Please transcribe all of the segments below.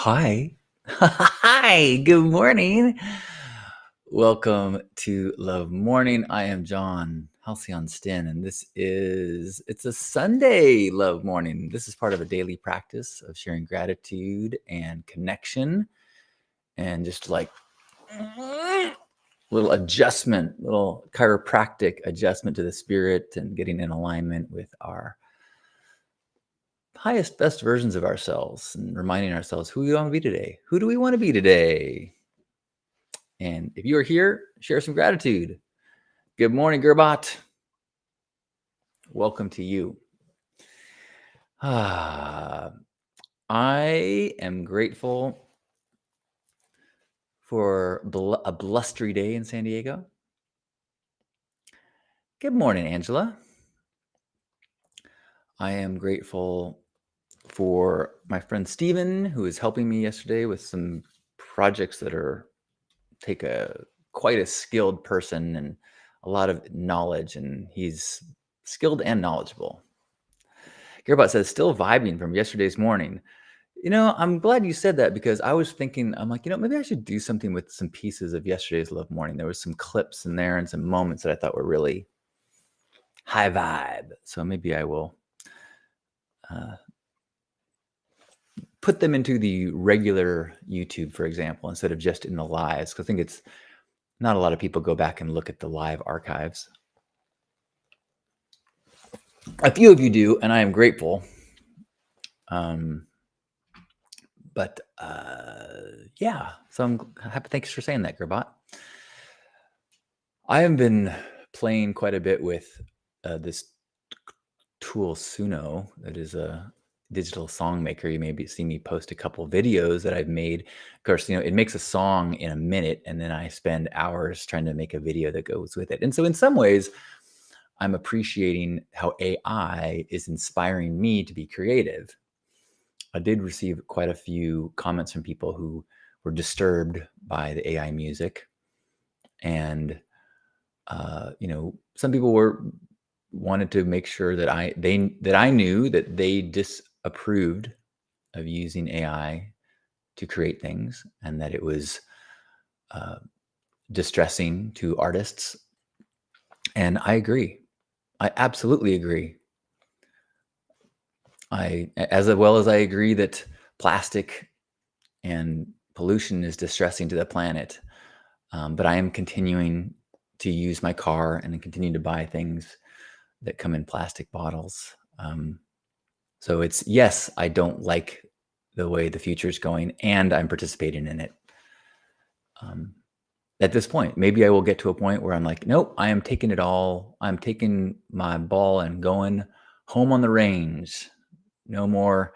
Hi. Hi. Good morning. Welcome to Love Morning. I am John Halcyon Stin, and it's a Sunday Love Morning. This is part of a daily practice of sharing gratitude and connection and just like little adjustment, little chiropractic adjustment to the spirit and getting in alignment with our highest, best versions of ourselves and reminding ourselves who we want to be today. Who do we want to be today? And if you are here, share some gratitude. Good morning, Gerbot. Welcome to you. I am grateful for a blustery day in San Diego. Good morning, Angela. I am grateful for my friend Steven, who is helping me yesterday with some projects that take quite a skilled person and a lot of knowledge, and he's skilled and knowledgeable. Gearbot says, still vibing from yesterday's morning. I'm glad you said that because I was thinking, I'm like, maybe I should do something with some pieces of yesterday's Love Morning. There was some clips in there and some moments that I thought were really high vibe. So maybe I will put them into the regular YouTube, for example, instead of just in the lives. Because I think it's not a lot of people go back and look at the live archives. A few of you do, and I am grateful. But yeah, so I'm happy. Thanks for saying that, Gerbot. I have been playing quite a bit with this tool Suno that is a digital song maker. You maybe see me post a couple videos that I've made. Of course, it makes a song in a minute, and then I spend hours trying to make a video that goes with it. And so in some ways, I'm appreciating how AI is inspiring me to be creative. I did receive quite a few comments from people who were disturbed by the AI music. And, some people wanted to make sure that I knew that they disapproved of using AI to create things and that it was distressing to artists. And I agree. I absolutely agree. As well as I agree that plastic and pollution is distressing to the planet. But I am continuing to use my car and continuing to buy things that come in plastic bottles. So it's, yes, I don't like the way the future is going, and I'm participating in it. At this point, maybe I will get to a point where I'm like, nope, I am taking it all. I'm taking my ball and going home on the range. No more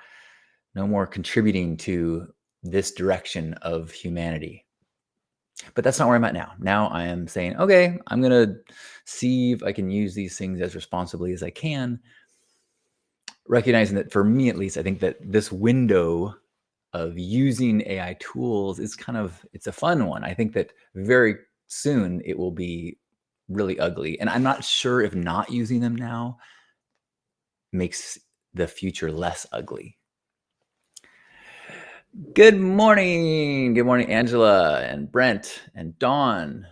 contributing to this direction of humanity. But that's not where I'm at now. Now I am saying, okay, I'm going to see if I can use these things as responsibly as I can, recognizing that for me, at least, I think that this window of using AI tools is it's a fun one. I think that very soon it will be really ugly. And I'm not sure if not using them now makes the future less ugly. Good morning. Good morning, Angela and Brent and Dawn.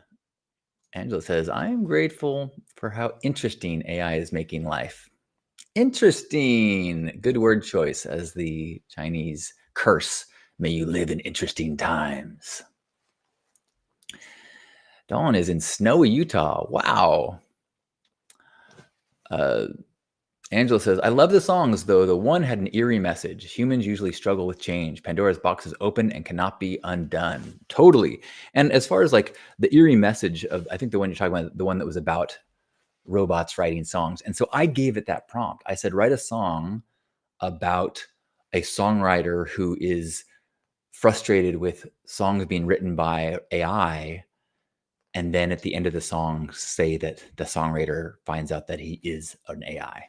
Angela says, I am grateful for how interesting AI is making life. Interesting. Good word choice, as the Chinese curse. May you live in interesting times. Dawn is in snowy Utah. Wow. Angela says, I love the songs, though. The one had an eerie message. Humans usually struggle with change. Pandora's box is open and cannot be undone. Totally. And as far as like the eerie message of, I think the one you're talking about, the one that was about robots writing songs. And so I gave it that prompt. I said, write a song about a songwriter who is frustrated with songs being written by AI. And then at the end of the song, say that the songwriter finds out that he is an AI.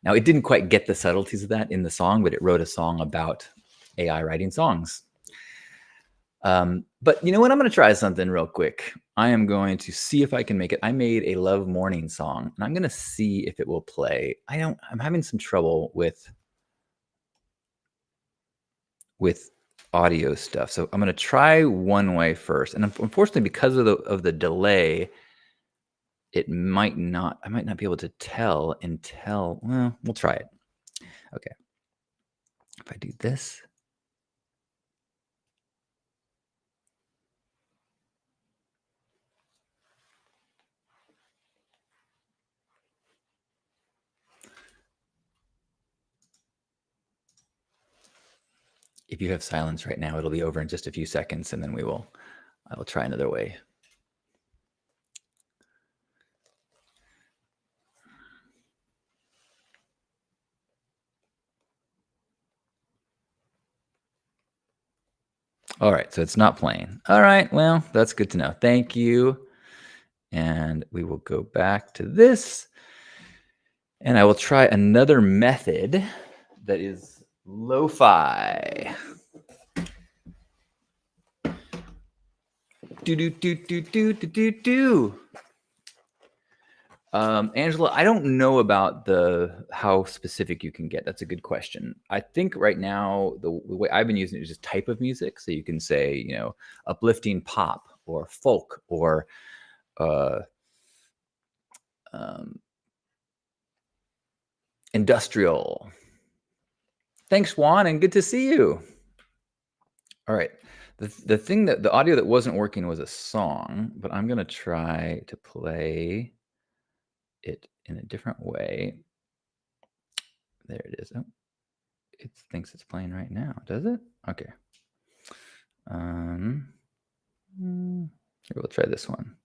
Now, it didn't quite get the subtleties of that in the song, but it wrote a song about AI writing songs. But you know what? I'm going to try something real quick. I am going to see if I can make it. I made a Love Morning song, and I'm going to see if it will play. I'm having some trouble with audio stuff. So I'm going to try one way first. And unfortunately, because of the delay, I might not be able to tell until, well, we'll try it. Okay. If I do this. If you have silence right now, it'll be over in just a few seconds, and then I will try another way. All right, so it's not playing. All right, well, that's good to know. Thank you. And we will go back to this. And I will try another method that is lo-fi. Do. Angela, I don't know about how specific you can get. That's a good question. I think right now the way I've been using it is just type of music. So you can say, uplifting pop or folk or industrial. Thanks, Juan, and good to see you. All right. The thing the audio that wasn't working was a song, but I'm going to try to play it in a different way. There it is. Oh, it thinks it's playing right now. Does it? Okay. Here, we'll try this one.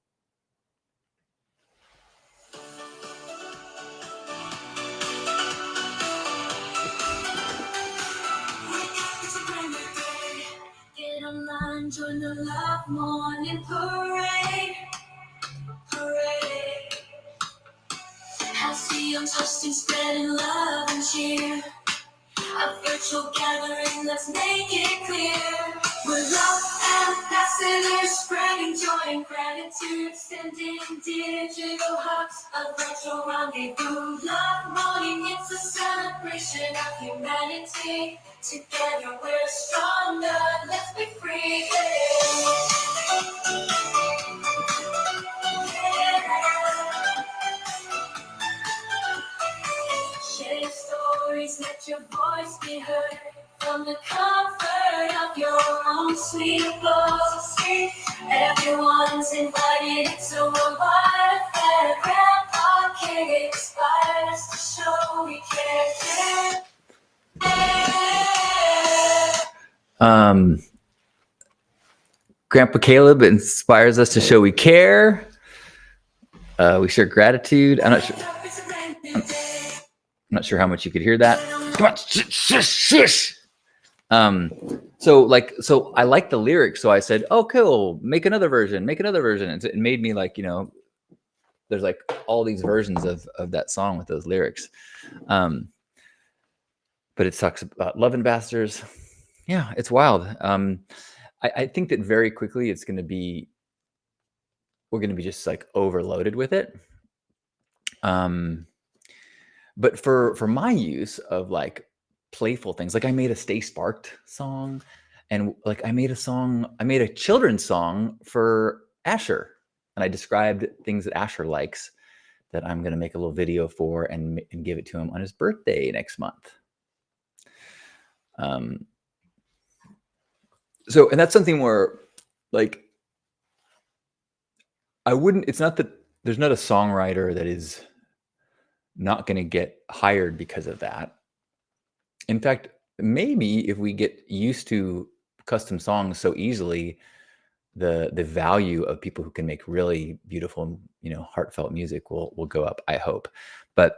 Get online, join the Love Morning Parade. Have see on trusting, spreading love and cheer. A virtual gathering, let's make it clear. We're love ambassadors, spreading joy and gratitude, sending digital hugs, a virtual rendezvous. Love morning, it's a celebration of humanity. Together we're stronger, let's be free. Share your stories, let your voice be heard. From the comfort of your own sweet applause. Everyone's invited, it's a worldwide affair. Grandpa K inspires to show we care. Grandpa Caleb inspires us to show we care. We share gratitude. I'm not sure how much you could hear that. Come on, shush. So I like the lyrics, so I said, "Oh, cool, make another version." And it made me there's like all these versions of that song with those lyrics. But it talks about love ambassadors. Yeah, it's wild. I think that very quickly we're going to be just like overloaded with it. But for my use of like playful things, like I made a Stay Sparked song, and like I made a children's song for Asher, and I described things that Asher likes that I'm going to make a little video for and give it to him on his birthday next month. So, and that's something where like it's not that there's not a songwriter that is not going to get hired because of that. In fact, maybe if we get used to custom songs so easily, the value of people who can make really beautiful, heartfelt music will go up, I hope. But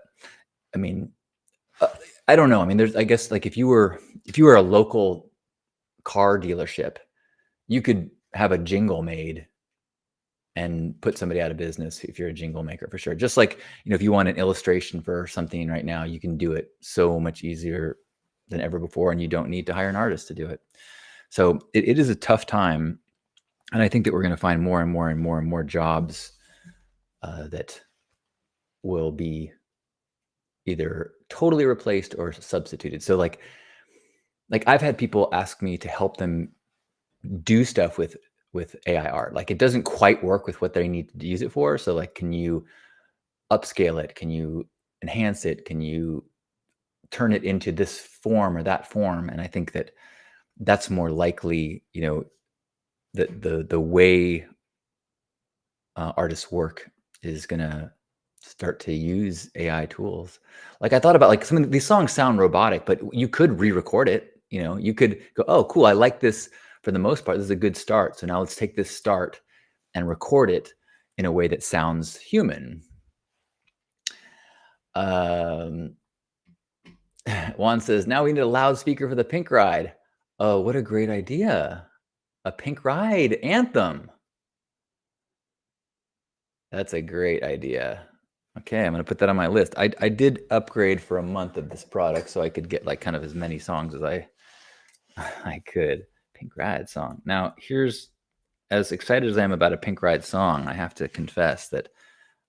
I mean, I don't know. I mean, I guess like if you were a local car dealership, you could have a jingle made and put somebody out of business if you're a jingle maker, for sure. Just like, if you want an illustration for something right now, you can do it so much easier than ever before, and you don't need to hire an artist to do it. So it is a tough time. And I think that we're going to find more and more and more and more jobs that will be either totally replaced or substituted. So like like I've had people ask me to help them do stuff with AI art. Like it doesn't quite work with what they need to use it for. So like, can you upscale it? Can you enhance it? Can you turn it into this form or that form? And I think that that's more likely, the way artists work is gonna start to use AI tools. Like I thought about like some of these songs sound robotic, but you could re-record it. You could go, oh, cool, I like this for the most part. This is a good start. So now let's take this start and record it in a way that sounds human. Um, Juan says, now we need a loudspeaker for the Pink Ride. Oh, what a great idea. A Pink Ride anthem. That's a great idea. Okay, I'm gonna put that on my list. I did upgrade for a month of this product so I could get like kind of as many songs as I could. Pink Ride song. Now, here's as excited as I am about a Pink Ride song, I have to confess that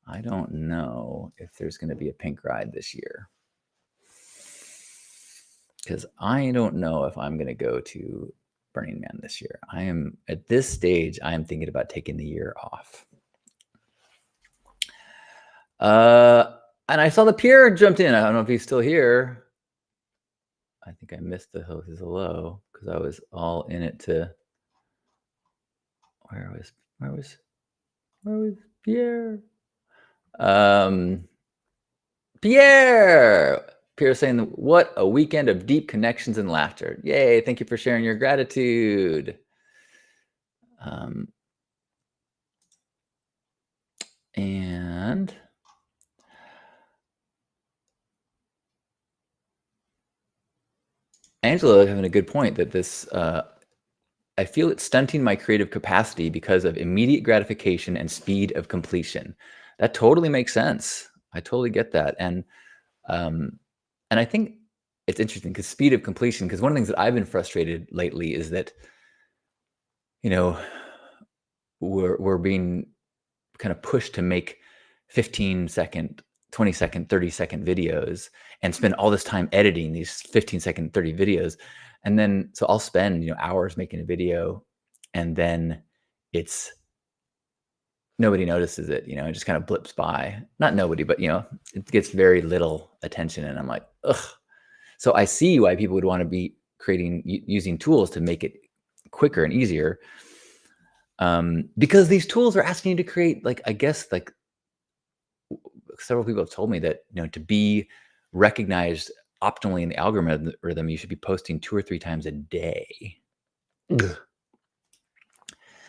I don't know if there's going to be a Pink Ride this year. Because I don't know if I'm going to go to Burning Man this year. I am at this stage, I am thinking about taking the year off. And I saw the Pierre jumped in. I don't know if he's still here. I think I missed his hello because I was all in it to. Where was Pierre? Pierre saying, what a weekend of deep connections and laughter. Yay, thank you for sharing your gratitude. And Angela having a good point that this, I feel it's stunting my creative capacity because of immediate gratification and speed of completion. That totally makes sense. I totally get that. And I think it's interesting because speed of completion, because one of the things that I've been frustrated lately is that, we're being kind of pushed to make 15-second, 20-second, 30-second videos and spend all this time editing these 15-second, 30 videos. And then, so I'll spend, hours making a video and then nobody notices it, it just kind of blips by. Not nobody, but, it gets very little attention. And I'm like, ugh. So I see why people would want to be using tools to make it quicker and easier. Because these tools are asking you to create, like, I guess, like several people have told me that, to be recognized optimally in the algorithm, you should be posting 2 or 3 times a day. Ugh.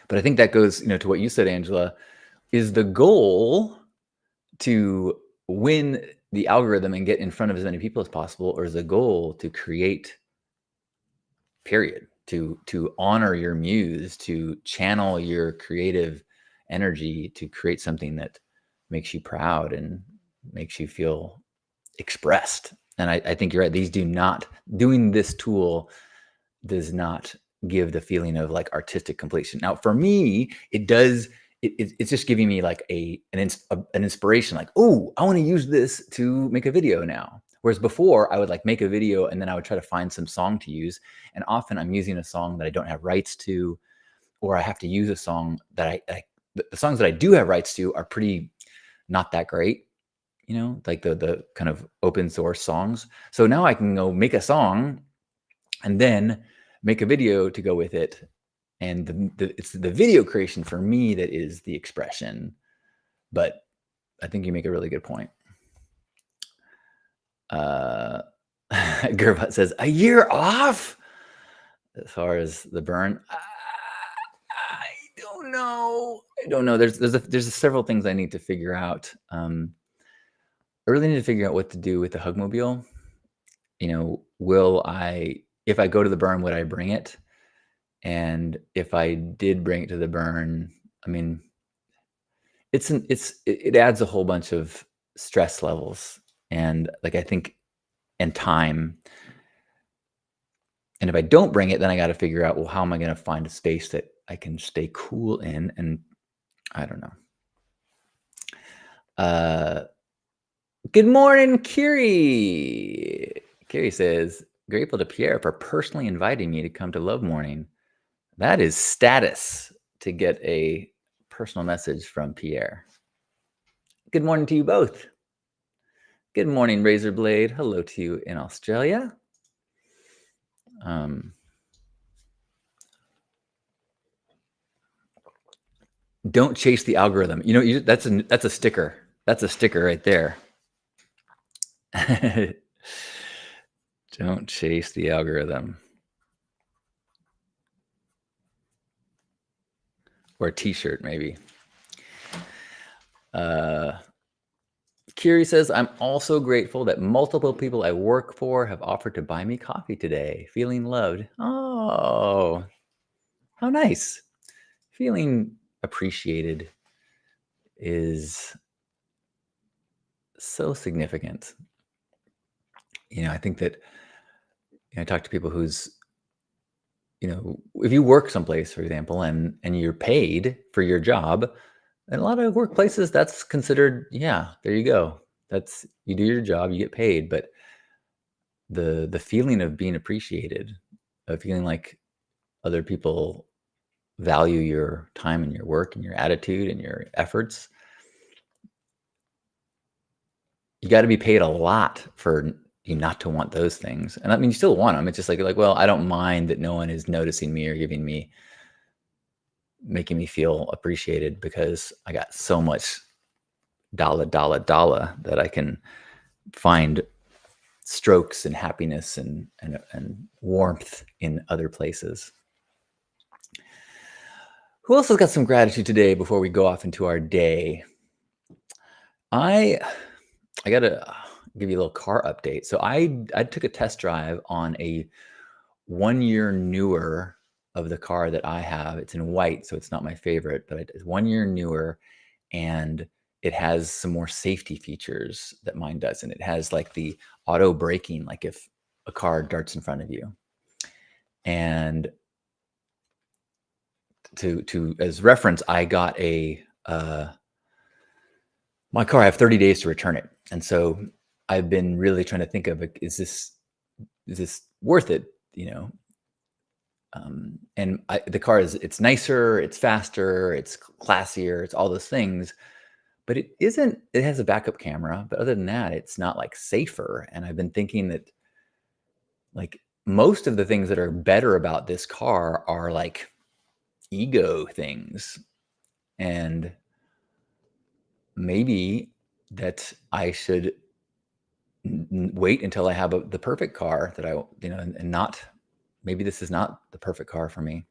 But I think that goes, to what you said, Angela, is the goal to win the algorithm and get in front of as many people as possible, or is the goal to create, period, to honor your muse, to channel your creative energy, to create something that makes you proud and makes you feel expressed. And I think you're right. Doing this tool does not give the feeling of like artistic completion. Now, for me, it does. It's just giving me like an inspiration, like, oh, I want to use this to make a video now. Whereas before, I would like make a video and then I would try to find some song to use. And often I'm using a song that I don't have rights to, or I have to use a song that the songs that I do have rights to are pretty not that great, like the kind of open source songs. So now I can go make a song and then make a video to go with it. And it's the video creation for me that is the expression. But I think you make a really good point. Gurvat says, a year off? As far as the burn, I don't know. There's several things I need to figure out. I really need to figure out what to do with the Hugmobile. If I go to the burn, would I bring it? And if I did bring it to the burn, I mean, it adds a whole bunch of stress levels and like, I think, and time. And if I don't bring it, then I got to figure out, well, how am I going to find a space that I can stay cool in? And I don't know. Good morning, Kiri. Kiri says, Grateful to Pierre for personally inviting me to come to Love Morning. That is status to get a personal message from Pierre. Good morning to you both. Good morning, Razorblade. Hello to you in Australia. Don't chase the algorithm. That's a sticker. That's a sticker right there. Don't chase the algorithm. Or a t-shirt, maybe. Kiri says, I'm also grateful that multiple people I work for have offered to buy me coffee today. Feeling loved. Oh, how nice. Feeling appreciated is so significant. I think that I talk to people who's, if you work someplace, for example, and you're paid for your job, in a lot of workplaces, that's considered, yeah, there you go. That's, you do your job, you get paid. But the feeling of being appreciated, of feeling like other people value your time and your work and your attitude and your efforts, you got to be paid a lot for you not to want those things. And I mean, you still want them. It's just like, well, I don't mind that no one is noticing me or making me feel appreciated because I got so much dollar that I can find strokes and happiness and warmth in other places. Who else has got some gratitude today before we go off into our day? I got to give you a little car update. So I took a test drive on a 1 year newer of the car that I have. It's in white, so it's not my favorite, but it's 1 year newer, and it has some more safety features that mine doesn't. It has like the auto braking, like if a car darts in front of you. And to as reference, I got my car. I have 30 days to return it, and so I've been really trying to think of, is this worth it? And the car it's nicer, it's faster, it's classier, it's all those things, but it isn't. It has a backup camera, but other than that, it's not like safer. And I've been thinking that like most of the things that are better about this car are like ego things, and maybe that I should wait until I have the perfect car that and not, maybe this is not the perfect car for me.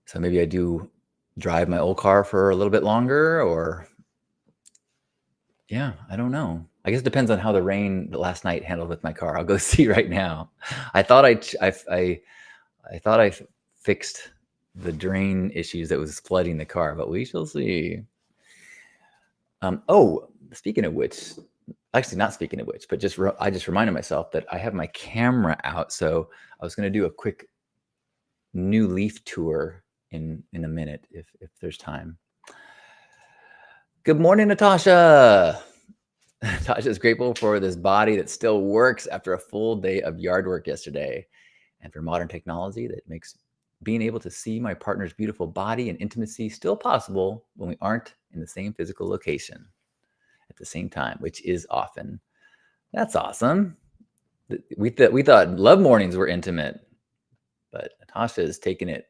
So maybe I do drive my old car for a little bit longer, or yeah, I don't know. I guess it depends on how the rain last night handled with my car. I'll go see right now. I thought I thought I fixed the drain issues that was flooding the car, but we shall see. Oh, speaking of which, actually not speaking of which, but I just reminded myself that I have my camera out. So I was going to do a quick new leaf tour in a minute if there's time. Good morning, Natasha. Natasha is grateful for this body that still works after a full day of yard work yesterday, and for modern technology that makes being able to see my partner's beautiful body and intimacy still possible when we aren't in the same physical location at the same time, which is often. That's awesome. We thought love mornings were intimate, but Natasha has taken it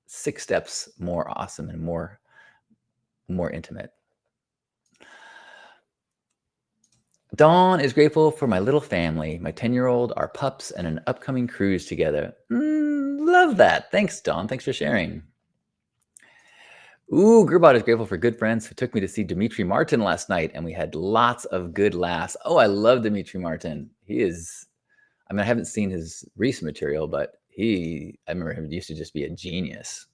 6 steps more awesome and more intimate. Dawn is grateful for my little family, my 10-year-old, our pups, and an upcoming cruise together. Love that. Thanks, Dawn. Thanks for sharing. Ooh, Gerbot is grateful for good friends who took me to see Dimitri Martin last night, and we had lots of good laughs. Oh, I love Dimitri Martin. He is, I mean, I haven't seen his recent material, but I remember him used to just be a genius.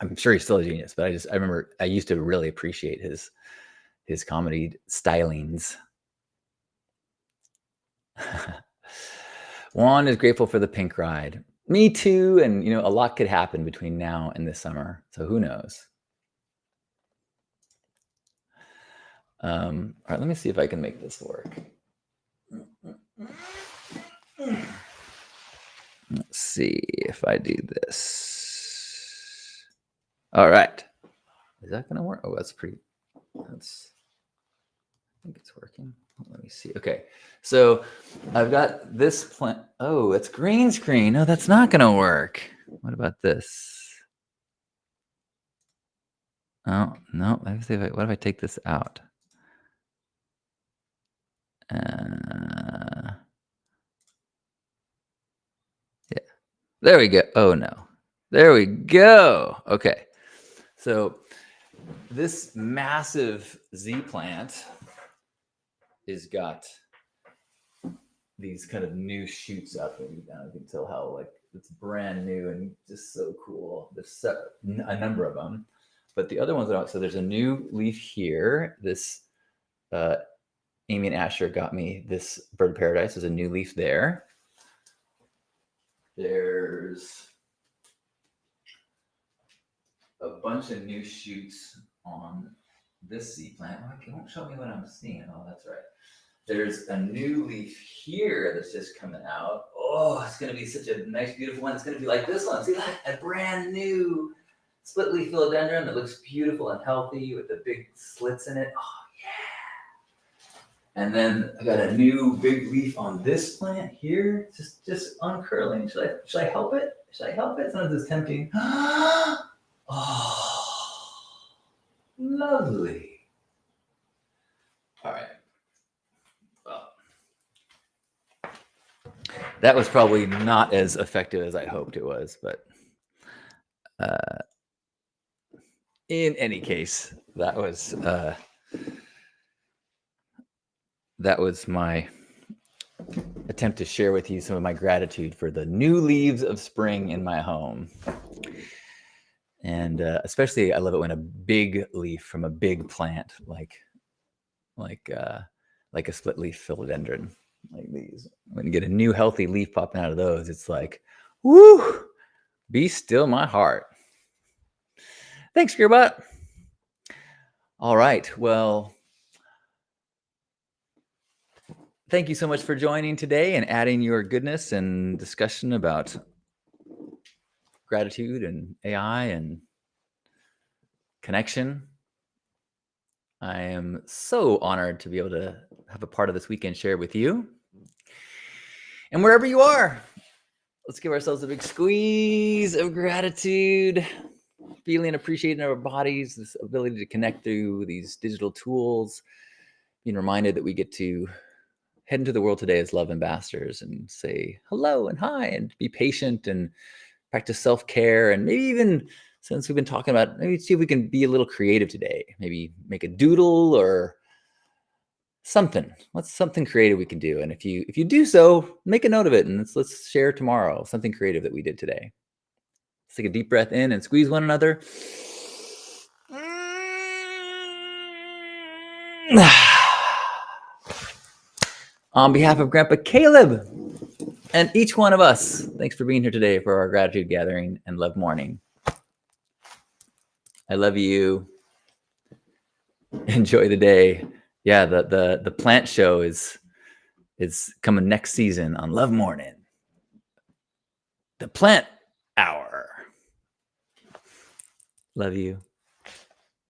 I'm sure he's still a genius, but I remember I used to really appreciate his comedy stylings. Juan is grateful for the pink ride. Me too. And, a lot could happen between now and this summer. So who knows? All right, let me see if I can make this work. Let's see if I do this. All right. Is that going to work? Oh, that's, I think it's working. Let me see. Okay. So I've got this plant. Oh, it's green screen. No, that's not going to work. What about this? Oh, no. Let me see what if I take this out? Yeah. There we go. Oh, no. There we go. Okay. So this massive Z plant is got these kind of new shoots up, and you can tell how like it's brand new and just so cool. There's a number of them, but the other ones are so there's a new leaf here. This Amy and Asher got me this bird of paradise. There's a new leaf there. There's a bunch of new shoots on this Z plant. Oh, it won't show me what I'm seeing. Oh, that's right. There's a new leaf here that's just coming out. Oh, it's going to be such a nice, beautiful one. It's going to be like this one. See that? A brand new split leaf philodendron that looks beautiful and healthy with the big slits in it. Oh, yeah. And then I got a new big leaf on this plant here, just uncurling. Should I help it? Should I help it? Sometimes it's tempting. Oh, lovely. All right. Well, that was probably not as effective as I hoped it was, but in any case, that was my attempt to share with you some of my gratitude for the new leaves of spring in my home. And especially, I love it when a big leaf from a big plant, like a split leaf philodendron, like these, when you get a new healthy leaf popping out of those, it's like, woo, be still my heart. Thanks, Gearbot. All right. Well, thank you so much for joining today and adding your goodness and discussion about gratitude and AI and connection. I am so honored to be able to have a part of this weekend shared with you. And wherever you are, let's give ourselves a big squeeze of gratitude, feeling appreciated in our bodies, this ability to connect through these digital tools, being reminded that we get to head into the world today as love ambassadors and say hello and hi and be patient and practice self-care, and maybe even, since we've been talking about, maybe see if we can be a little creative today. Maybe make a doodle or something. What's something creative we can do? And if you do so, make a note of it and let's share tomorrow something creative that we did today. Let's take a deep breath in and squeeze one another. On behalf of Grandpa Caleb and each one of us, thanks for being here today for our gratitude gathering and love morning. I love you. Enjoy the day. Yeah, the plant show is coming next season on Love Morning. The Plant Hour. Love you.